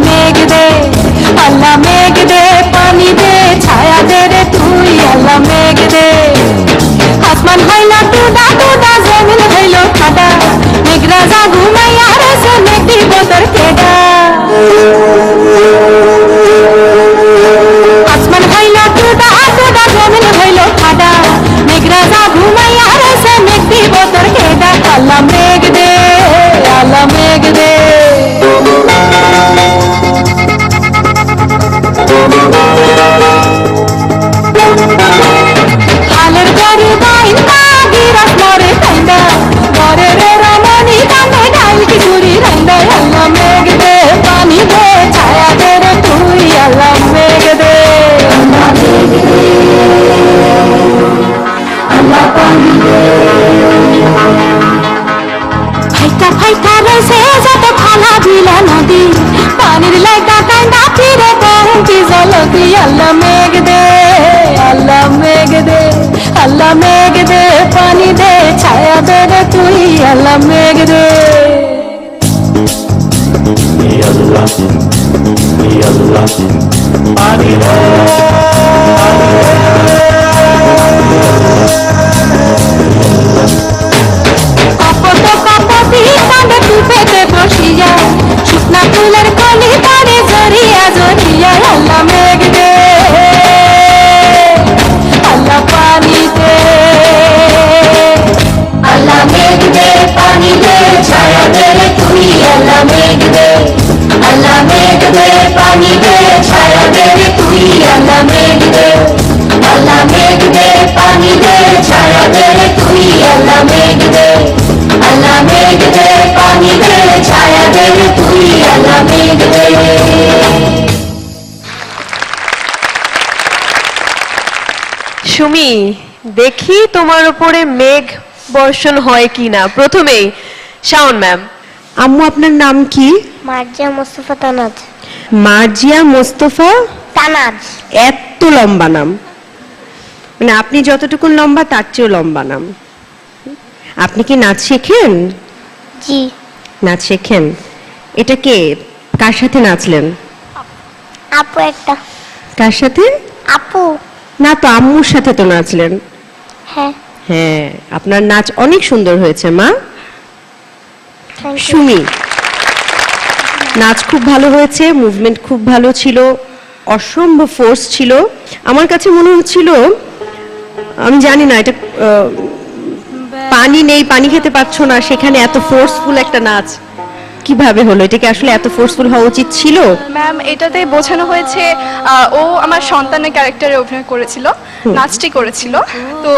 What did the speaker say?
মেঘ দে, আল্লাহ মেঘ দে, পানি দে, ছায়া দে রে তুই, আল্লাহ মেঘ দে। আসমান হইল টুডা টুডা, জমিন হইল ঠাডা, মেঘ রাজা ঘুমাইয়া রয়েছে, মেঘ দিব তোর কেডা। আসমান হইল টুডা টুডা, জমিন হইল ঠাডা, মেঘ রাজা ঘুমাইয়া রয়েছে, মেঘ দিব তোর কেডা। আল্লাহ মেঘ দে, আল্লাহ মেঘ দে। হালের গরু বাইন্দা, গিরাস মরে কান্দা, মরে রে রমণী কান্দে, ডাল খিচুড়ি রান্দা। আল্লাহ মেঘ দে, পানি দে, ছায়া দে রে তুই, আল্লাহ মেঘ দে। আল্লাহ পানি দে। ফাইটা ফাইটা রয়েছে যত খালা বিলা নদী, পানির লাইটা কান্দা ফিরে বঙ্কি জলদি। আল্লাহ মেঘ দে, আল্লাহ মেঘ দে, আল্লাহ মেঘ দে, পানি দে, ছায়া দে রে তুই, আল্লাহ মেঘ দে। আল্লাহ আল্লাহ পানি দে। কপট কপটি কাঁদে টুপেতে বসিয়া, শুকনা ফুলের কলি তারে জড়িয়া জড়িয়া। আল্লাহ মেঘ দে, আল্লাহ পানি দে। আল্লাহ মেঘ দে, পানি দে, ছায়া দে রে তুই, আল্লাহ মেঘ দে। আল্লাহ মেঘ দে, পানি দে, ছায়া দে রে তুই, আল্লাহ মেঘ দে। আল্লাহ মেঘ দে, পানি দে, ছায়া দে রে তুই, আল্লাহ মেঘ দে। আল্লাহ মেঘ দে, পানি দে, ছায়া দে রে তুই, আল্লাহ মেঘ দে। সুমি, দেখি তোমার উপরে মেঘ বর্ষণ হয় কিনা। প্রথমেই শাওন ম্যাম। আম্মু আপনার নাম কি? মার্জিয়া মোস্তফা তানাজ। মার্জিয়া মোস্তফা তানাজ। এত লম্বা নাম, মানে আপনি যতটুকু লম্বা তার চেয়েও লম্বা নাম। আপনি কি নাচ শেখেন? জি। নাচ শেখেন? এটা কে, কার সাথে নাচলেন? আপু একটা। কার সাথে? আপু। না তো, আম্মুর সাথে তো নাচলেন। হ্যাঁ। হ্যাঁ, আপনার নাচ অনেক সুন্দর হয়েছে মা। Thank you. সুমি, নাচ খুব ভালো হয়েছে, মুভমেন্ট খুব ভালো ছিল, অসম্ভব ফোর্স ছিল। আমার কাছে মনে হচ্ছিল, আমি জানি না এটা পানি নেই, পানি খেতে পারছো না, সেখানে এত ফোর্সফুল একটা নাচ কিভাবে হলো? এটা কি আসলে এত ফোর্সফুল হওয়া উচিত ছিল? ম্যাম, এটাতে বোঝানো হয়েছে ও আমার সন্তানের ক্যারেক্টারে অভিনয় করেছিল, নাচটি করেছিল। তো